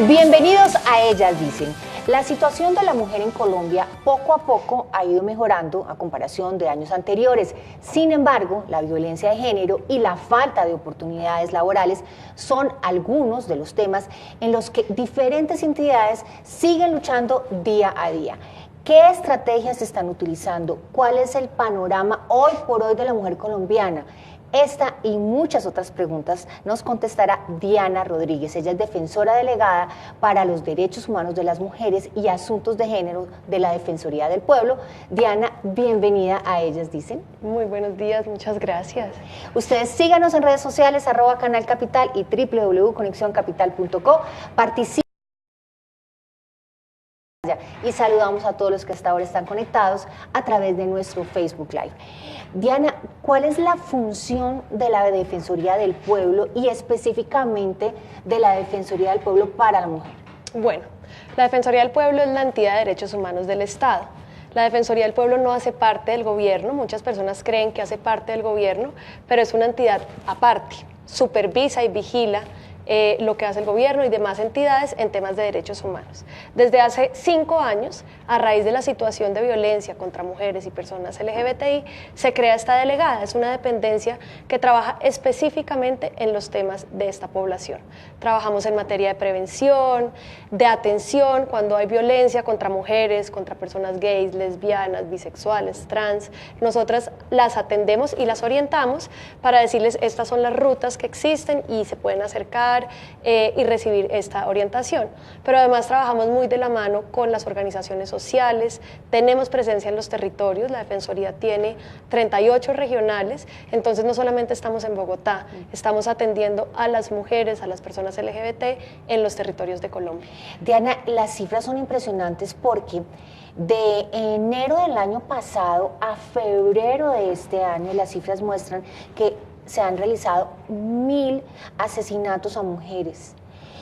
Bienvenidos a Ellas Dicen. La situación de la mujer en Colombia poco a poco ha ido mejorando a comparación de años anteriores. Sin embargo, la violencia de género y la falta de oportunidades laborales son algunos de los temas en los que diferentes entidades siguen luchando día a día. ¿Qué estrategias se están utilizando? ¿Cuál es el panorama hoy por hoy de la mujer colombiana? Esta y muchas otras preguntas nos contestará Diana Rodríguez. Ella es defensora delegada para los derechos humanos de las mujeres y asuntos de género de la Defensoría del Pueblo. Diana, bienvenida a Ellas Dicen. Muy buenos días, muchas gracias. Ustedes síganos en redes sociales, @Canal Capital y www.conexioncapital.co. Participen. Y saludamos a todos los que hasta ahora están conectados a través de nuestro Facebook Live. Diana, ¿cuál es la función de la Defensoría del Pueblo y específicamente de la Defensoría del Pueblo para la mujer? Bueno, la Defensoría del Pueblo es la entidad de derechos humanos del Estado. La Defensoría del Pueblo no hace parte del gobierno, muchas personas creen que hace parte del gobierno, pero es una entidad aparte, supervisa y vigila lo que hace el gobierno y demás entidades en temas de derechos humanos. Desde hace 5 años, a raíz de la situación de violencia contra mujeres y personas LGBTI, se crea esta delegada. Es una dependencia que trabaja específicamente en los temas de esta población. Trabajamos en materia de prevención, de atención cuando hay violencia contra mujeres, contra personas gays, lesbianas, bisexuales, trans. Nosotras las atendemos y las orientamos para decirles estas son las rutas que existen y se pueden acercar y recibir esta orientación. Pero además trabajamos muy de la mano con las organizaciones sociales, tenemos presencia en los territorios, la Defensoría tiene 38 regionales, entonces no solamente estamos en Bogotá, estamos atendiendo a las mujeres, a las personas LGBT en los territorios de Colombia. Diana, las cifras son impresionantes porque de enero del año pasado a febrero de este año las cifras muestran que se han realizado 1000 asesinatos a mujeres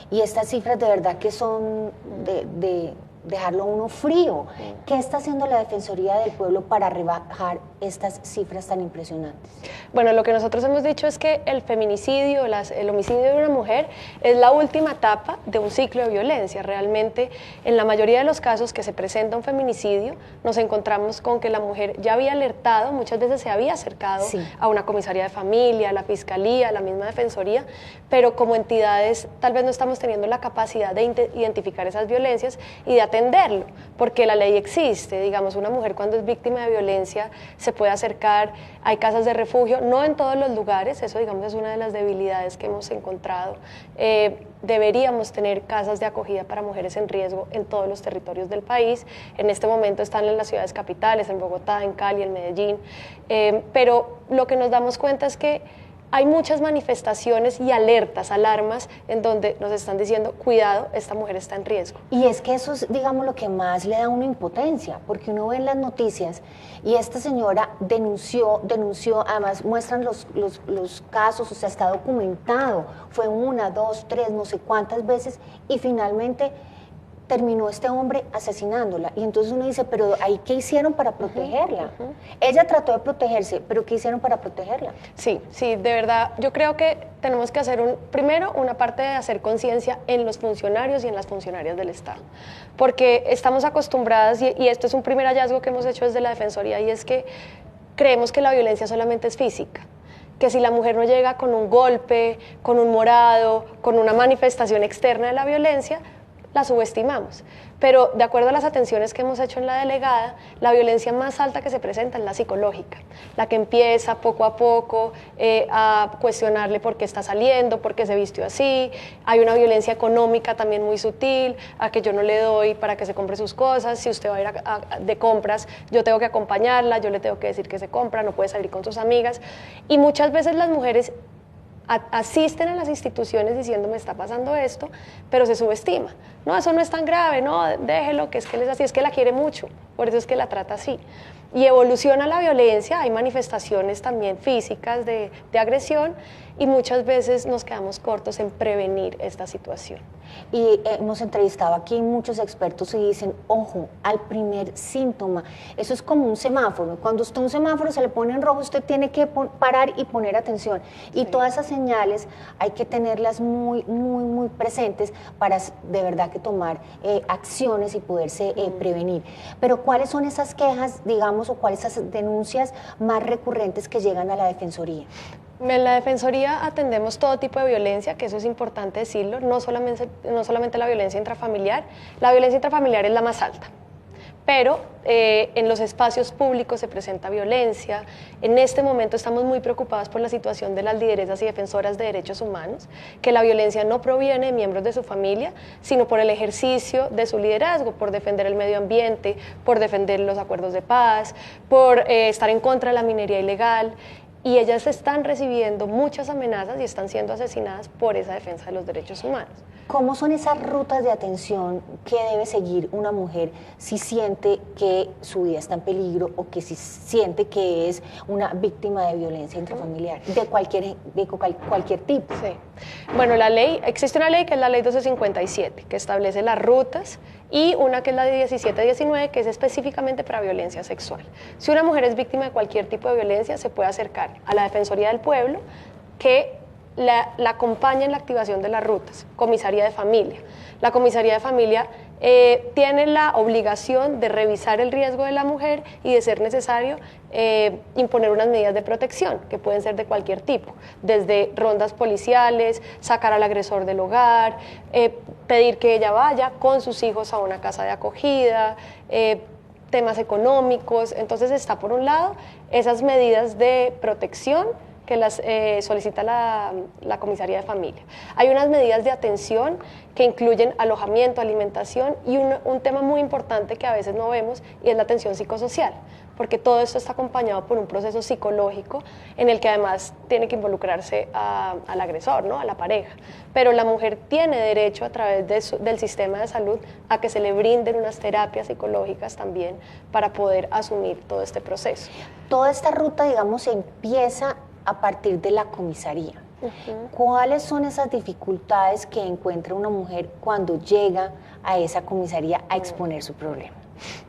y estas cifras de verdad que son de dejarlo uno frío. ¿Qué está haciendo la Defensoría del Pueblo para rebajar estas cifras tan impresionantes? Bueno, lo que nosotros hemos dicho es que el feminicidio, el homicidio de una mujer es la última etapa de un ciclo de violencia. Realmente, en la mayoría de los casos que se presenta un feminicidio, nos encontramos con que la mujer ya había alertado, muchas veces se había acercado a una comisaría de familia, a la fiscalía, a la misma Defensoría, pero como entidades tal vez no estamos teniendo la capacidad de identificar esas violencias y de atenderlo, porque la ley existe. Digamos, una mujer cuando es víctima de violencia se puede acercar, hay casas de refugio, no en todos los lugares, eso digamos es una de las debilidades que hemos encontrado. Deberíamos tener casas de acogida para mujeres en riesgo en todos los territorios del país. En este momento están en las ciudades capitales, en Bogotá, en Cali, en Medellín, pero lo que nos damos cuenta es que hay muchas manifestaciones y alertas, alarmas, en donde nos están diciendo, cuidado, esta mujer está en riesgo. Y es que eso es, digamos, lo que más le da a uno impotencia, porque uno ve en las noticias y esta señora denunció, además muestran los casos, o sea, está documentado, fue 1, 2, 3, no sé cuántas veces, y finalmente terminó este hombre asesinándola. Y entonces uno dice, pero ¿ahí qué hicieron para protegerla? Ella trató de protegerse, pero ¿qué hicieron para protegerla? Sí, de verdad, yo creo que tenemos que hacer primero una parte de hacer conciencia en los funcionarios y en las funcionarias del Estado, porque estamos acostumbradas, y esto es un primer hallazgo que hemos hecho desde la Defensoría, y es que creemos que la violencia solamente es física, que si la mujer no llega con un golpe, con un morado, con una manifestación externa de la violencia, la subestimamos. Pero de acuerdo a las atenciones que hemos hecho en la delegada, la violencia más alta que se presenta es la psicológica, la que empieza poco a poco a cuestionarle por qué está saliendo, por qué se vistió así. Hay una violencia económica también muy sutil, a que yo no le doy para que se compre sus cosas, si usted va a ir de compras, yo tengo que acompañarla, yo le tengo que decir que se compra, no puede salir con sus amigas. Y muchas veces las mujeres asisten a las instituciones diciendo me está pasando esto, pero se subestima. No, eso no es tan grave, no, déjelo, que es que él es así, es que la quiere mucho, por eso es que la trata así. Y evoluciona la violencia, hay manifestaciones también físicas de agresión y muchas veces nos quedamos cortos en prevenir esta situación. Y hemos entrevistado aquí muchos expertos y dicen, ojo, al primer síntoma, eso es como un semáforo. Cuando usted un semáforo se le pone en rojo, usted tiene que parar y poner atención. Y todas esas señales hay que tenerlas muy, muy, muy presentes para de verdad que tomar acciones y poderse prevenir. Pero ¿cuáles son esas quejas, digamos, o cuáles esas denuncias más recurrentes que llegan a la Defensoría? En la Defensoría atendemos todo tipo de violencia, que eso es importante decirlo, no solamente la violencia intrafamiliar. La violencia intrafamiliar es la más alta, pero en los espacios públicos se presenta violencia. En este momento estamos muy preocupados por la situación de las lideresas y defensoras de derechos humanos, que la violencia no proviene de miembros de su familia, sino por el ejercicio de su liderazgo, por defender el medio ambiente, por defender los acuerdos de paz, por estar en contra de la minería ilegal. Y ellas están recibiendo muchas amenazas y están siendo asesinadas por esa defensa de los derechos humanos. ¿Cómo son esas rutas de atención que debe seguir una mujer si siente que su vida está en peligro o que si siente que es una víctima de violencia intrafamiliar, de cualquier tipo? Sí. Bueno, existe una ley que es la ley 1257, que establece las rutas, y una que es la de 1719, que es específicamente para violencia sexual. Si una mujer es víctima de cualquier tipo de violencia, se puede acercar a la Defensoría del Pueblo, que la acompaña en la activación de las rutas, comisaría de familia. La comisaría de familia tiene la obligación de revisar el riesgo de la mujer y, de ser necesario, imponer unas medidas de protección, que pueden ser de cualquier tipo, desde rondas policiales, sacar al agresor del hogar, pedir que ella vaya con sus hijos a una casa de acogida, temas económicos. Entonces está, por un lado, esas medidas de protección que las solicita la comisaría de familia. Hay unas medidas de atención que incluyen alojamiento, alimentación y un tema muy importante que a veces no vemos, y es la atención psicosocial, porque todo esto está acompañado por un proceso psicológico en el que además tiene que involucrarse al agresor, ¿no?, a la pareja. Pero la mujer tiene derecho, a través del sistema de salud, a que se le brinden unas terapias psicológicas también para poder asumir todo este proceso. Toda esta ruta, digamos, empieza a partir de la comisaría. ¿Cuáles son esas dificultades que encuentra una mujer cuando llega a esa comisaría a exponer su problema?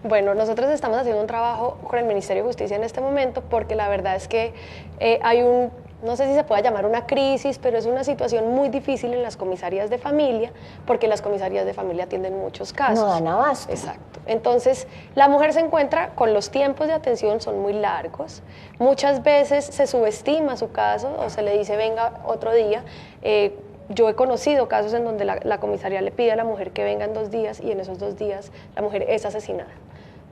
Bueno, nosotros estamos haciendo un trabajo con el Ministerio de Justicia en este momento, porque la verdad es que hay no sé si se puede llamar una crisis, pero es una situación muy difícil en las comisarías de familia, porque las comisarías de familia atienden muchos casos. No dan abasto. Exacto. Entonces, la mujer se encuentra con los tiempos de atención, son muy largos. Muchas veces se subestima su caso o se le dice, venga otro día. Yo he conocido casos en donde la comisaría le pide a la mujer que venga en 2 días, y en esos 2 días la mujer es asesinada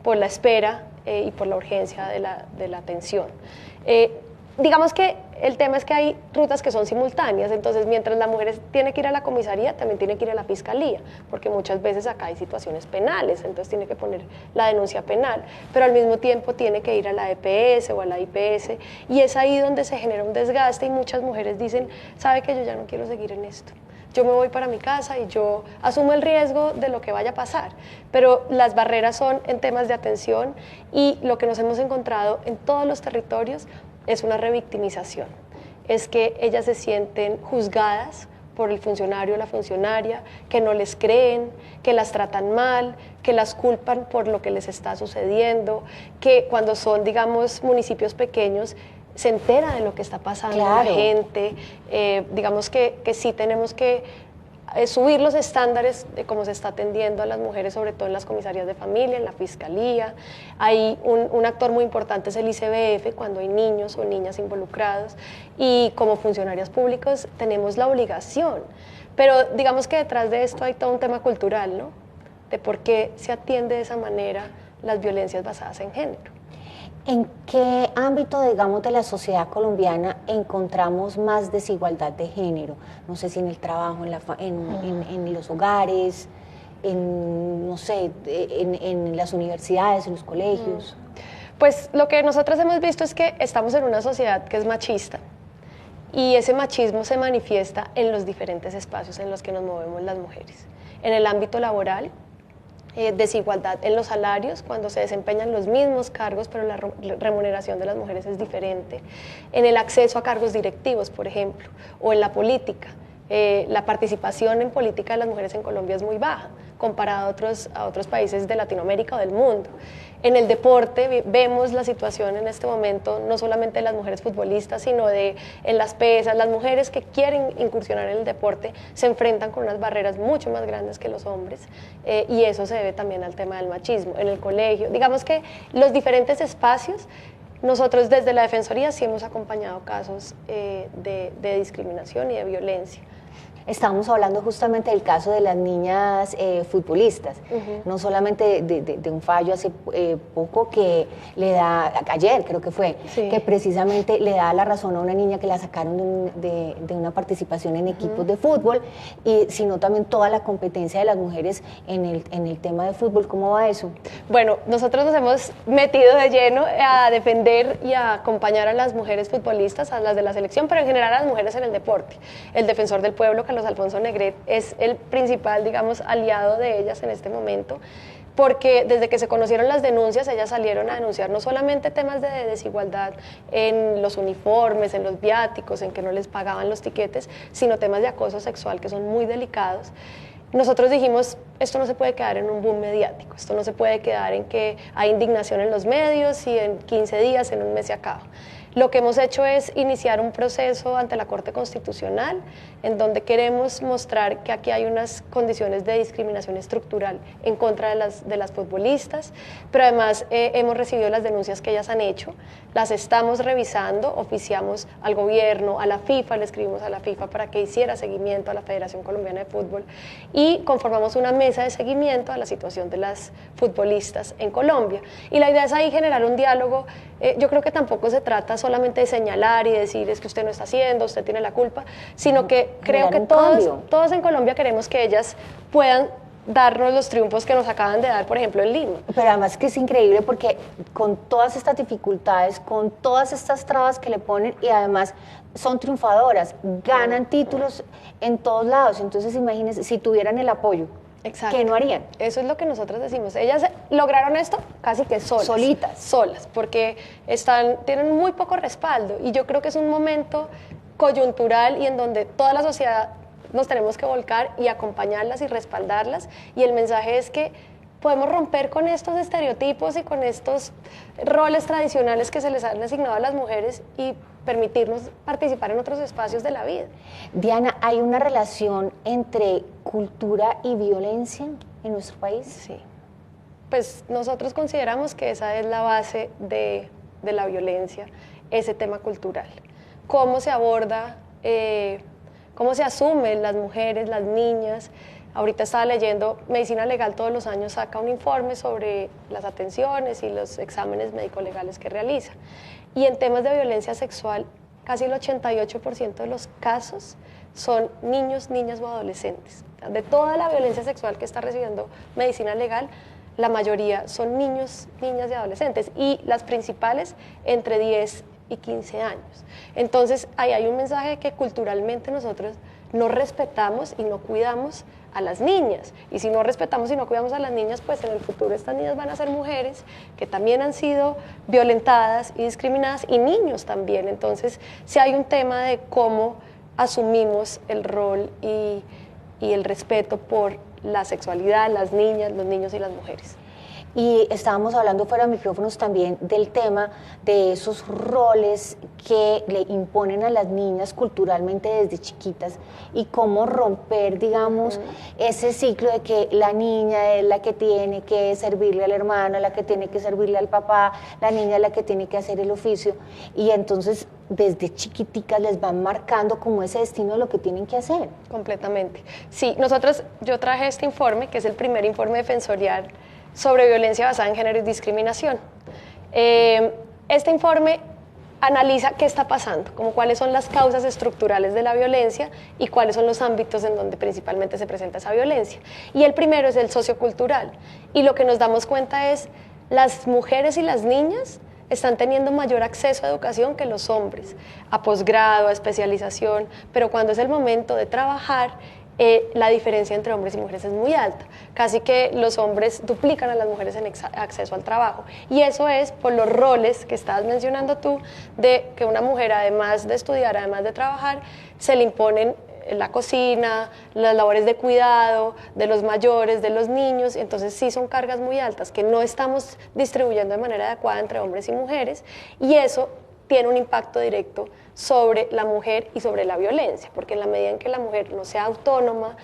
por la espera y por la urgencia de la atención. Digamos que el tema es que hay rutas que son simultáneas, entonces mientras la mujer tiene que ir a la comisaría, también tiene que ir a la fiscalía, porque muchas veces acá hay situaciones penales, entonces tiene que poner la denuncia penal, pero al mismo tiempo tiene que ir a la EPS o a la IPS, y es ahí donde se genera un desgaste, y muchas mujeres dicen, sabe que yo ya no quiero seguir en esto. Yo me voy para mi casa y yo asumo el riesgo de lo que vaya a pasar, pero las barreras son en temas de atención, y lo que nos hemos encontrado en todos los territorios es una revictimización. Es que ellas se sienten juzgadas por el funcionario o la funcionaria, que no les creen, que las tratan mal, que las culpan por lo que les está sucediendo, que cuando son, digamos, municipios pequeños, se entera de lo que está pasando la gente. Digamos que sí tenemos que subir los estándares de cómo se está atendiendo a las mujeres, sobre todo en las comisarías de familia, en la fiscalía. Hay un actor muy importante, es el ICBF, cuando hay niños o niñas involucrados, y como funcionarios públicos tenemos la obligación. Pero digamos que detrás de esto hay todo un tema cultural, ¿no?, de por qué se atiende de esa manera las violencias basadas en género. ¿En qué ámbito, digamos, de la sociedad colombiana encontramos más desigualdad de género? No sé si en el trabajo, en los hogares, no sé, en las universidades, en los colegios. Pues lo que nosotros hemos visto es que estamos en una sociedad que es machista, y ese machismo se manifiesta en los diferentes espacios en los que nos movemos las mujeres. En el ámbito laboral, desigualdad en los salarios, cuando se desempeñan los mismos cargos, pero la remuneración de las mujeres es diferente. En el acceso a cargos directivos, por ejemplo, o en la política. la participación en política de las mujeres en Colombia es muy baja, comparado a otros países de Latinoamérica o del mundo. En el deporte vemos la situación en este momento, no solamente de las mujeres futbolistas, sino en las pesas. Las mujeres que quieren incursionar en el deporte se enfrentan con unas barreras mucho más grandes que los hombres, y eso se debe también al tema del machismo. En el colegio, digamos que los diferentes espacios, nosotros desde la Defensoría sí hemos acompañado casos de discriminación y de violencia. Estábamos hablando justamente del caso de las niñas futbolistas, no solamente de un fallo hace poco que le da, ayer creo que fue, que precisamente le da la razón a una niña que la sacaron de una participación en equipos de fútbol, sino también toda la competencia de las mujeres en el tema de fútbol. ¿Cómo va eso? Bueno, nosotros nos hemos metido de lleno a defender y a acompañar a las mujeres futbolistas, a las de la selección, pero en general a las mujeres en el deporte. El defensor del pueblo, Carlos Alfonso Negret, es el principal, digamos, aliado de ellas en este momento, porque desde que se conocieron las denuncias, ellas salieron a denunciar no solamente temas de desigualdad en los uniformes, en los viáticos, en que no les pagaban los tiquetes, sino temas de acoso sexual que son muy delicados. Nosotros dijimos, esto no se puede quedar en un boom mediático, esto no se puede quedar en que hay indignación en los medios y en 15 días, en un mes se acaba. Lo que hemos hecho es iniciar un proceso ante la Corte Constitucional en donde queremos mostrar que aquí hay unas condiciones de discriminación estructural en contra de las futbolistas, pero además hemos recibido las denuncias que ellas han hecho, las estamos revisando, oficiamos al gobierno, a la FIFA, le escribimos a la FIFA para que hiciera seguimiento a la Federación Colombiana de Fútbol y conformamos una mesa de seguimiento a la situación de las futbolistas en Colombia. Y la idea es ahí generar un diálogo. Yo creo que tampoco se trata solamente de señalar y decir es que usted no está haciendo, usted tiene la culpa, sino que creo que todos en Colombia queremos que ellas puedan darnos los triunfos que nos acaban de dar, por ejemplo, en Lima. Pero además que es increíble porque con todas estas dificultades, con todas estas trabas que le ponen y además son triunfadoras, ganan títulos en todos lados. Entonces imagínense, si tuvieran el apoyo, exacto, ¿qué no harían? Eso es lo que nosotros decimos. Ellas lograron esto casi que solas. Solitas. Solas, porque tienen muy poco respaldo y yo creo que es un momento coyuntural y en donde toda la sociedad nos tenemos que volcar y acompañarlas y respaldarlas, y el mensaje es que podemos romper con estos estereotipos y con estos roles tradicionales que se les han asignado a las mujeres y permitirnos participar en otros espacios de la vida. Diana, ¿hay una relación entre cultura y violencia en nuestro país? Sí, pues nosotros consideramos que esa es la base de la violencia, ese tema cultural. Cómo se aborda, cómo se asumen las mujeres, las niñas. Ahorita estaba leyendo, Medicina Legal todos los años saca un informe sobre las atenciones y los exámenes médico-legales que realiza. Y en temas de violencia sexual, casi el 88% de los casos son niños, niñas o adolescentes. De toda la violencia sexual que está recibiendo Medicina Legal, la mayoría son niños, niñas y adolescentes. Y las principales entre 10 y 15 años. Entonces, ahí hay un mensaje de que culturalmente nosotros no respetamos y no cuidamos a las niñas. Y si no respetamos y no cuidamos a las niñas, pues en el futuro estas niñas van a ser mujeres que también han sido violentadas y discriminadas, y niños también. Entonces, sí hay un tema de cómo asumimos el rol y el respeto por la sexualidad, las niñas, los niños y las mujeres. Y estábamos hablando fuera de micrófonos también del tema de esos roles que le imponen a las niñas culturalmente desde chiquitas y cómo romper, digamos, ese ciclo de que la niña es la que tiene que servirle al hermano, la que tiene que servirle al papá, la niña es la que tiene que hacer el oficio, y entonces desde chiquiticas les van marcando como ese destino de lo que tienen que hacer. Completamente. Sí, yo traje este informe, que es el primer informe defensorial sobre violencia basada en género y discriminación. Este informe analiza qué está pasando, como cuáles son las causas estructurales de la violencia y cuáles son los ámbitos en donde principalmente se presenta esa violencia. Y el primero es el sociocultural. Y lo que nos damos cuenta es las mujeres y las niñas están teniendo mayor acceso a educación que los hombres, a posgrado, a especialización, pero cuando es el momento de trabajar, la diferencia entre hombres y mujeres es muy alta. Casi que los hombres duplican a las mujeres en acceso al trabajo. Y eso es por los roles que estabas mencionando tú, de que una mujer, además de estudiar, además de trabajar, se le imponen la cocina, las labores de cuidado, de los mayores, de los niños, entonces sí son cargas muy altas que no estamos distribuyendo de manera adecuada entre hombres y mujeres, y eso tiene un impacto directo sobre la mujer y sobre la violencia, porque en la medida en que la mujer no sea autónoma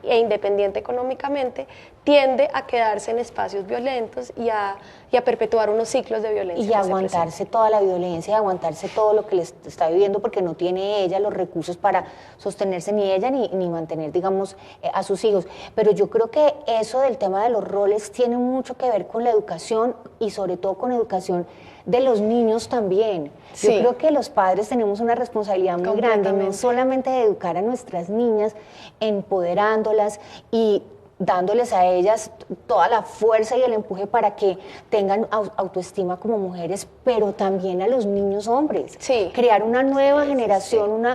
e independiente económicamente, tiende a quedarse en espacios violentos y a perpetuar unos ciclos de violencia. Y aguantarse toda la violencia, aguantarse todo lo que les está viviendo, porque no tiene ella los recursos para sostenerse, ni ella ni mantener, digamos, a sus hijos. Pero yo creo que eso del tema de los roles tiene mucho que ver con la educación y sobre todo con la educación de los niños también. Sí. Yo creo que los padres tenemos una responsabilidad muy grande, no solamente de educar a nuestras niñas, empoderándolas y dándoles a ellas toda la fuerza y el empuje para que tengan autoestima como mujeres, pero también a los niños hombres. Sí. Crear una nueva generación,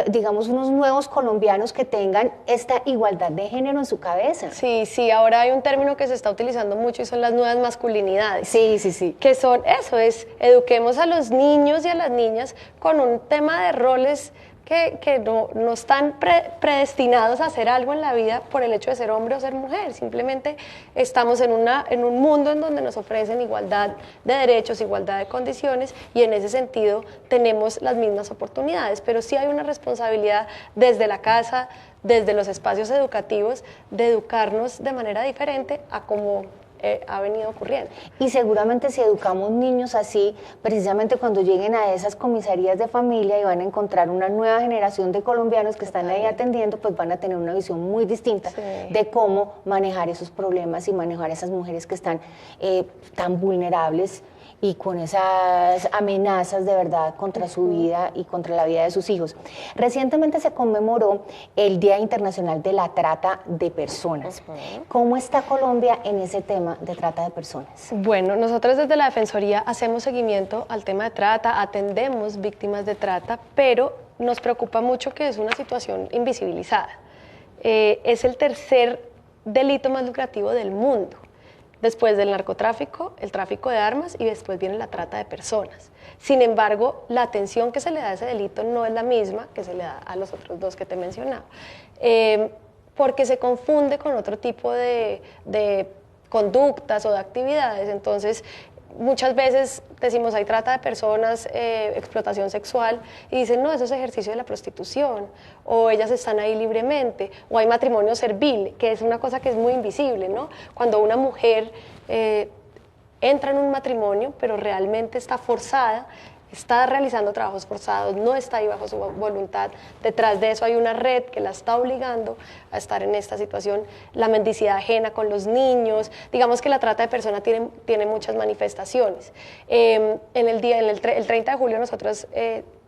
digamos, unos nuevos colombianos que tengan esta igualdad de género en su cabeza. Sí, sí, ahora hay un término que se está utilizando mucho y son las nuevas masculinidades. Sí, sí, sí. Que son eso, eduquemos a los niños y a las niñas con un tema de roles que no están predestinados a hacer algo en la vida por el hecho de ser hombre o ser mujer. Simplemente estamos en un mundo en donde nos ofrecen igualdad de derechos, igualdad de condiciones, y en ese sentido tenemos las mismas oportunidades. Pero sí hay una responsabilidad desde la casa, desde los espacios educativos, de educarnos de manera diferente a cómo ha venido ocurriendo. Y seguramente si educamos niños así, precisamente cuando lleguen a esas comisarías de familia y van a encontrar una nueva generación de colombianos que están ahí atendiendo, pues van a tener una visión muy distinta de cómo manejar esos problemas y manejar a esas mujeres que están tan vulnerables y con esas amenazas de verdad contra su vida y contra la vida de sus hijos. Recientemente se conmemoró el Día Internacional de la Trata de Personas. ¿Cómo está Colombia en ese tema de trata de personas? Bueno, nosotros desde la Defensoría hacemos seguimiento al tema de trata, atendemos víctimas de trata, pero nos preocupa mucho que es una situación invisibilizada. Es el tercer delito más lucrativo del mundo. Después del narcotráfico, el tráfico de armas y después viene la trata de personas. Sin embargo, la atención que se le da a ese delito no es la misma que se le da a los otros dos que te he mencionado, porque se confunde con otro tipo de conductas o de actividades. Entonces, muchas veces decimos hay trata de personas, explotación sexual, y dicen no, eso es ejercicio de la prostitución, o ellas están ahí libremente, o hay matrimonio servil, que es una cosa que es muy invisible, ¿no? Cuando una mujer entra en un matrimonio, pero realmente está forzada, está realizando trabajos forzados, no está ahí bajo su voluntad, detrás de eso hay una red que la está obligando a estar en esta situación, la mendicidad ajena con los niños, digamos que la trata de personas tiene muchas manifestaciones. El 30 de julio nosotros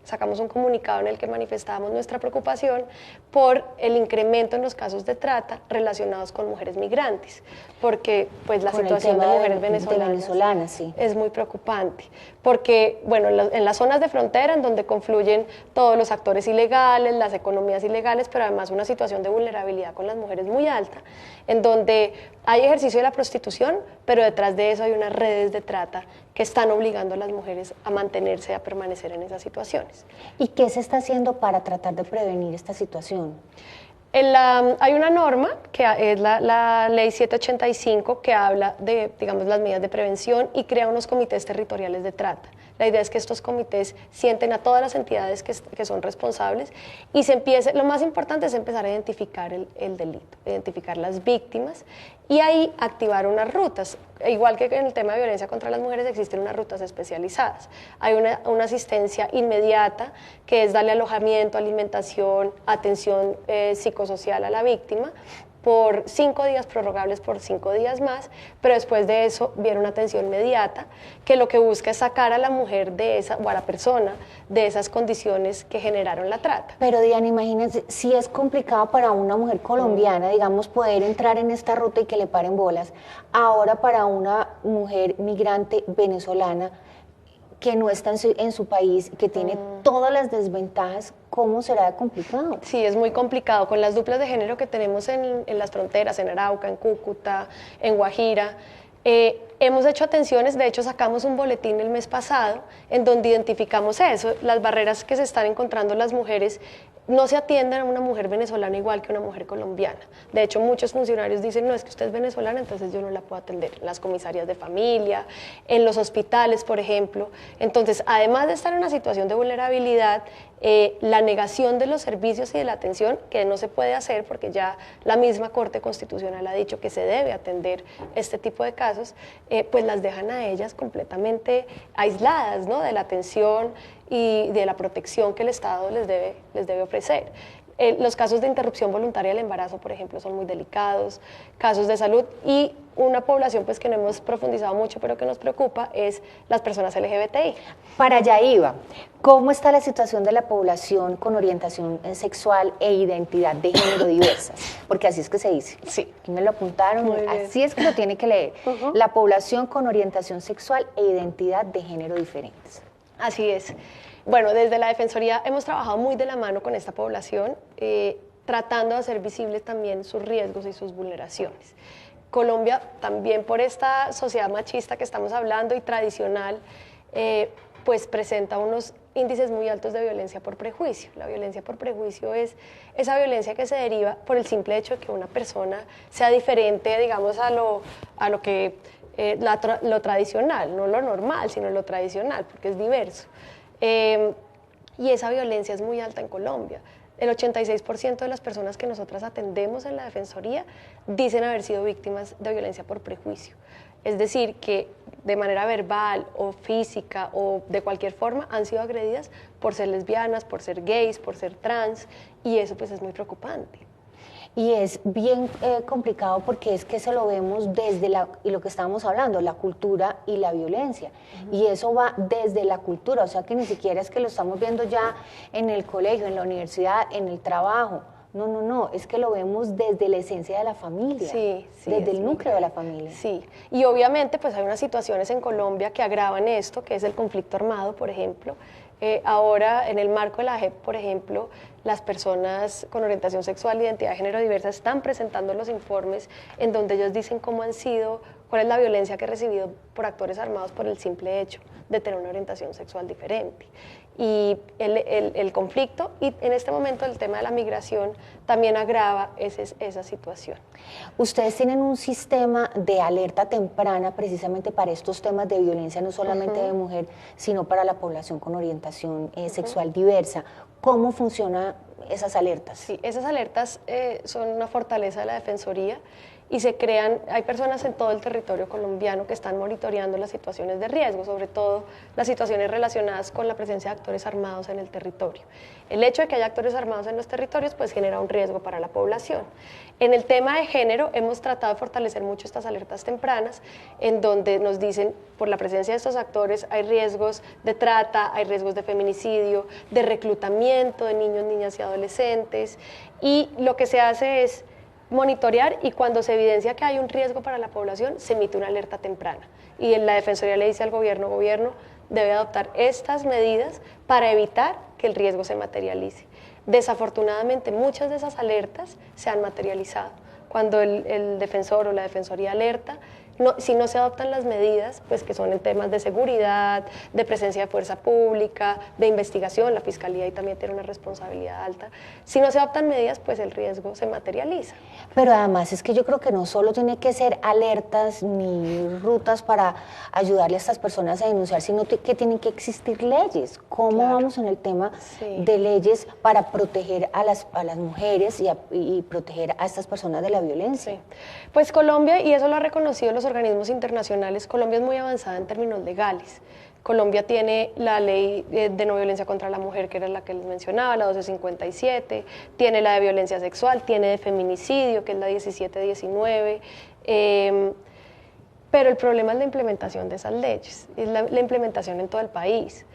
sacamos un comunicado en el que manifestábamos nuestra preocupación por el incremento en los casos de trata relacionados con mujeres migrantes, porque pues la situación de mujeres venezolanas sí, es muy preocupante, porque bueno, en las zonas de frontera en donde confluyen todos los actores ilegales, las economías ilegales, pero además una situación de vulnerabilidad con las mujeres muy alta, en donde hay ejercicio de la prostitución, pero detrás de eso hay unas redes de trata que están obligando a las mujeres a mantenerse, a permanecer en esas situaciones. ¿Y qué se está haciendo para tratar de prevenir esta situación? Hay una norma, que es la Ley 785, que habla de, digamos, las medidas de prevención y crea unos comités territoriales de trata. La idea es que estos comités sienten a todas las entidades que son responsables y lo más importante es empezar a identificar el delito, identificar las víctimas y ahí activar unas rutas. Igual que en el tema de violencia contra las mujeres existen unas rutas especializadas. Hay una asistencia inmediata que es darle alojamiento, alimentación, atención psicosocial a la víctima por 5 días, prorrogables por 5 días más, pero después de eso viene una atención inmediata que lo que busca es sacar a la mujer o a la persona de esas condiciones que generaron la trata. Pero Diana, imagínense, si es complicado para una mujer colombiana, digamos, poder entrar en esta ruta y que le paren bolas, ahora para una mujer migrante venezolana que no está en su país, que tiene todas las desventajas, ¿cómo será de complicado? Sí, es muy complicado. Con las duplas de género que tenemos en las fronteras, en Arauca, en Cúcuta, en Guajira, hemos hecho atenciones, de hecho sacamos un boletín el mes pasado en donde identificamos eso, las barreras que se están encontrando las mujeres no se atienden a una mujer venezolana igual que una mujer colombiana. De hecho, muchos funcionarios dicen, no, es que usted es venezolana, entonces yo no la puedo atender. En las comisarías de familia, en los hospitales, por ejemplo. Entonces, además de estar en una situación de vulnerabilidad, la negación de los servicios y de la atención, que no se puede hacer porque ya la misma Corte Constitucional ha dicho que se debe atender este tipo de casos, pues las dejan a ellas completamente aisladas, ¿no?, de la atención y de la protección que el Estado les debe ofrecer. Los casos de interrupción voluntaria del embarazo, por ejemplo, son muy delicados, casos de salud, y una población pues que no hemos profundizado mucho pero que nos preocupa es las personas LGBTI. Para allá iba, ¿cómo está la situación de la población con orientación sexual e identidad de género diversas? Porque así es que se dice. Sí. Aquí me lo apuntaron, así es que lo tiene que leer. La población con orientación sexual e identidad de género diferentes. Así es. Bueno, desde la Defensoría hemos trabajado muy de la mano con esta población, tratando de hacer visibles también sus riesgos y sus vulneraciones. Colombia, también por esta sociedad machista que estamos hablando y tradicional, pues presenta unos índices muy altos de violencia por prejuicio. La violencia por prejuicio es esa violencia que se deriva por el simple hecho de que una persona sea diferente, digamos, a lo que lo tradicional, no lo normal, sino lo tradicional, porque es diverso. Y esa violencia es muy alta en Colombia. El 86% de las personas que nosotras atendemos en la Defensoría dicen haber sido víctimas de violencia por prejuicio. Es decir, que de manera verbal o física o de cualquier forma han sido agredidas por ser lesbianas, por ser gays, por ser trans, y eso pues es muy preocupante. Y es bien complicado porque es que eso lo vemos desde y lo que estábamos hablando, la cultura y la violencia. Y eso va desde la cultura, o sea que ni siquiera es que lo estamos viendo ya en el colegio, en la universidad, en el trabajo. No, es que lo vemos desde la esencia de la familia, desde el núcleo de la familia. Sí, y obviamente pues hay unas situaciones en Colombia que agravan esto, que es el conflicto armado, por ejemplo. Ahora, en el marco de la JEP, por ejemplo, las personas con orientación sexual e identidad de género diversa están presentando los informes en donde ellos dicen cómo han sido, cuál es la violencia que han recibido por actores armados por el simple hecho de tener una orientación sexual diferente. Y el conflicto, y en este momento el tema de la migración, también agrava esa situación. Ustedes tienen un sistema de alerta temprana precisamente para estos temas de violencia, no solamente de mujer, sino para la población con orientación sexual diversa. ¿Cómo funcionan esas alertas? Sí, esas alertas son una fortaleza de la Defensoría y se crean, hay personas en todo el territorio colombiano que están monitoreando las situaciones de riesgo, sobre todo las situaciones relacionadas con la presencia de actores armados en el territorio. El hecho de que haya actores armados en los territorios pues genera un riesgo para la población. En el tema de género hemos tratado de fortalecer mucho estas alertas tempranas, en donde nos dicen, por la presencia de estos actores hay riesgos de trata, hay riesgos de feminicidio, de reclutamiento de niños, niñas y adolescentes, y lo que se hace es monitorear, y cuando se evidencia que hay un riesgo para la población, se emite una alerta temprana. Y en la Defensoría le dice al gobierno debe adoptar estas medidas para evitar que el riesgo se materialice. Desafortunadamente, muchas de esas alertas se han materializado. Cuando el defensor o la Defensoría alerta, si no se adoptan las medidas, pues que son en temas de seguridad, de presencia de fuerza pública, de investigación, la Fiscalía ahí también tiene una responsabilidad alta. Si no se adoptan medidas, pues el riesgo se materializa. Pero además es que yo creo que no solo tiene que ser alertas ni rutas para ayudarle a estas personas a denunciar, sino que tienen que existir leyes. ¿Cómo vamos en el tema de leyes para proteger a las mujeres y proteger a estas personas de la violencia? Sí. Pues Colombia, y eso lo ha reconocido los organismos internacionales, Colombia es muy avanzada en términos legales. Colombia tiene la ley de no violencia contra la mujer, que era la que les mencionaba, la 1257, tiene la de violencia sexual, tiene de feminicidio, que es la 1719, pero el problema es la implementación de esas leyes, es la implementación en todo el país,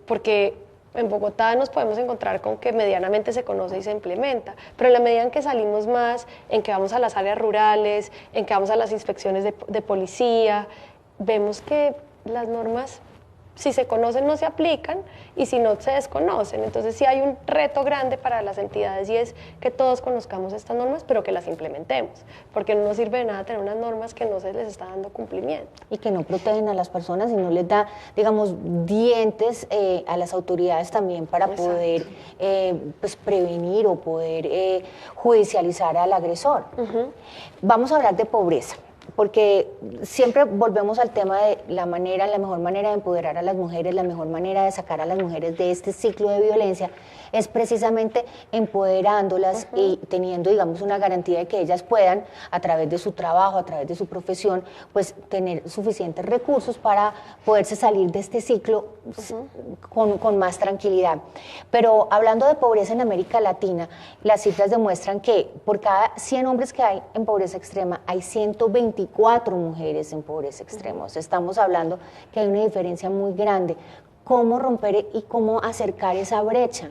porque en Bogotá nos podemos encontrar con que medianamente se conoce y se implementa, pero en la medida en que salimos más, en que vamos a las áreas rurales, en que vamos a las inspecciones de policía, vemos que las normas si se conocen no se aplican y si no se desconocen. Entonces sí hay un reto grande para las entidades y es que todos conozcamos estas normas, pero que las implementemos, porque no nos sirve de nada tener unas normas que no se les está dando cumplimiento. Y que no protegen a las personas y no les da, digamos, dientes a las autoridades también para poder pues, prevenir o poder judicializar al agresor. Vamos a hablar de pobreza, porque siempre volvemos al tema de la mejor manera de empoderar a las mujeres, la mejor manera de sacar a las mujeres de este ciclo de violencia es precisamente empoderándolas y teniendo, digamos, una garantía de que ellas puedan, a través de su trabajo, a través de su profesión, pues tener suficientes recursos para poderse salir de este ciclo con más tranquilidad. Pero hablando de pobreza en América Latina, las cifras demuestran que por cada 100 hombres que hay en pobreza extrema, hay 124 mujeres en pobreza extrema. O sea, estamos hablando que hay una diferencia muy grande. ¿Cómo romper y cómo acercar esa brecha?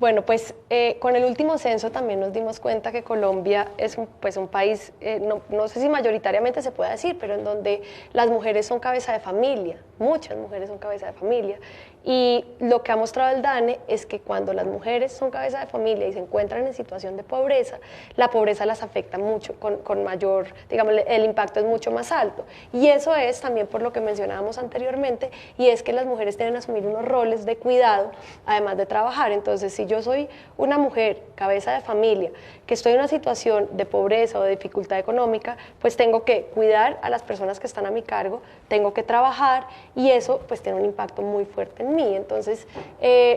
Bueno, pues con el último censo también nos dimos cuenta que Colombia es un país, no sé si mayoritariamente se puede decir, pero en donde las mujeres son cabeza de familia, muchas mujeres son cabeza de familia. Y lo que ha mostrado el DANE es que cuando las mujeres son cabeza de familia y se encuentran en situación de pobreza, la pobreza las afecta mucho, con mayor, digamos, el impacto es mucho más alto. Y eso es también por lo que mencionábamos anteriormente, y es que las mujeres tienen que asumir unos roles de cuidado, además de trabajar. Entonces, si yo soy una mujer, cabeza de familia, que estoy en una situación de pobreza o de dificultad económica, pues tengo que cuidar a las personas que están a mi cargo, tengo que trabajar, y eso pues tiene un impacto muy fuerte en mí. Entonces,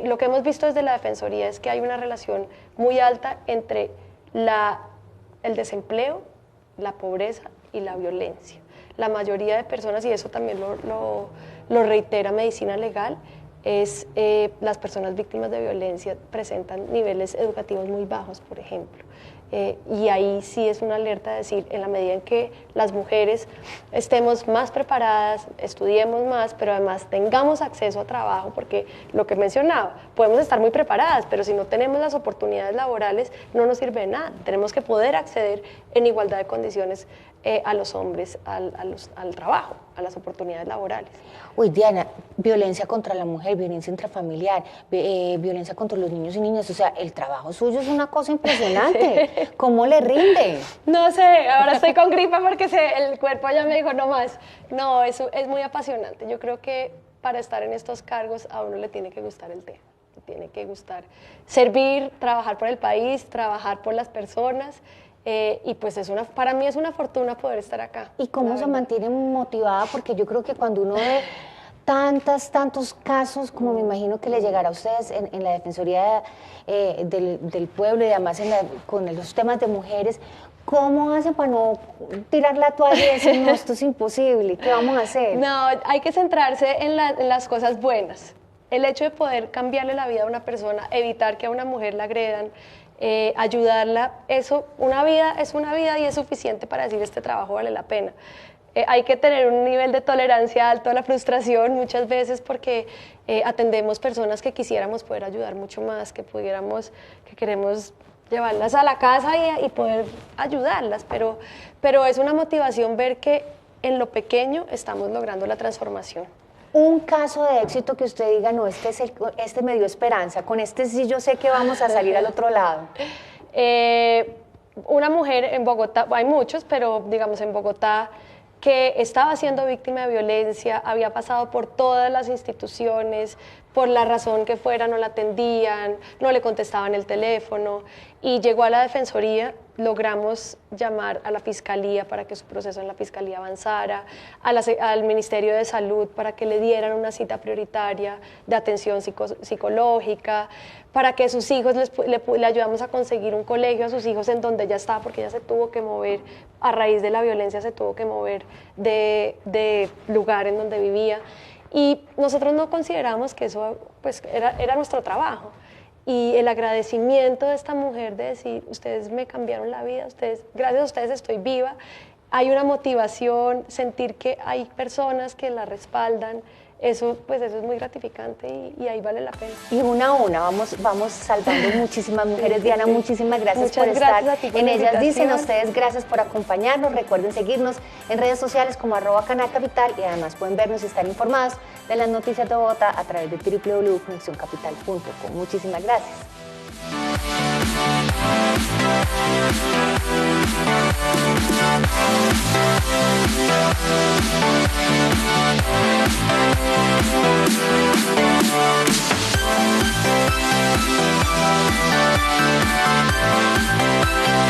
lo que hemos visto desde la Defensoría es que hay una relación muy alta entre el desempleo, la pobreza y la violencia. La mayoría de personas, y eso también lo reitera Medicina Legal, las personas víctimas de violencia presentan niveles educativos muy bajos, por ejemplo. Y ahí sí es una alerta de decir, en la medida en que las mujeres estemos más preparadas, estudiemos más, pero además tengamos acceso a trabajo, porque lo que mencionaba, podemos estar muy preparadas, pero si no tenemos las oportunidades laborales, no nos sirve de nada. Tenemos que poder acceder en igualdad de condiciones a los hombres al trabajo, a las oportunidades laborales. Uy, Diana, violencia contra la mujer, violencia intrafamiliar, violencia contra los niños y niñas, o sea, el trabajo suyo es una cosa impresionante. ¿Cómo le rinde? No sé, ahora estoy con gripa porque el cuerpo ya me dijo no más. No, eso es muy apasionante. Yo creo que para estar en estos cargos a uno le tiene que gustar el tema, le tiene que gustar servir, trabajar por el país, trabajar por las personas. Y pues para mí es una fortuna poder estar acá. ¿Y cómo se mantiene motivada? Porque yo creo que cuando uno ve tantos casos, como me imagino que le llegará a ustedes en la Defensoría del Pueblo y además con los temas de mujeres, ¿cómo hacen para no tirar la toalla y decir, no, esto es imposible, ¿qué vamos a hacer? No, hay que centrarse en las cosas buenas. El hecho de poder cambiarle la vida a una persona, evitar que a una mujer la agredan, ayudarla, una vida es una vida y es suficiente para decir este trabajo vale la pena. Hay que tener un nivel de tolerancia alto a la frustración muchas veces porque atendemos personas que quisiéramos poder ayudar mucho más, que queremos llevarlas a la casa y poder ayudarlas, pero es una motivación ver que en lo pequeño estamos logrando la transformación. Un caso de éxito que usted diga, no, este me dio esperanza, con este sí yo sé que vamos a salir al otro lado. Una mujer en Bogotá, hay muchos, pero digamos en Bogotá, que estaba siendo víctima de violencia, había pasado por todas las instituciones, por la razón que fuera, no la atendían, no le contestaban el teléfono, y llegó a la Defensoría, logramos llamar a la Fiscalía para que su proceso en la Fiscalía avanzara, al Ministerio de Salud para que le dieran una cita prioritaria de atención psicológica, para que sus hijos le ayudamos a conseguir un colegio a sus hijos en donde ella estaba, porque ella se tuvo que mover, a raíz de la violencia se tuvo que mover de lugar en donde vivía. Y nosotros no consideramos que eso pues, era nuestro trabajo. Y el agradecimiento de esta mujer de decir, ustedes me cambiaron la vida, gracias a ustedes estoy viva, hay una motivación, sentir que hay personas que la respaldan, eso, pues eso es muy gratificante y ahí vale la pena. Y una a una vamos salvando muchísimas mujeres. Diana, muchísimas gracias por estar en Ellas Dicen. A ustedes, gracias por acompañarnos. Recuerden seguirnos en redes sociales como @canalcapital, y además pueden vernos y estar informados de las noticias de Bogotá a través de www.conexioncapital.com. Muchísimas gracias.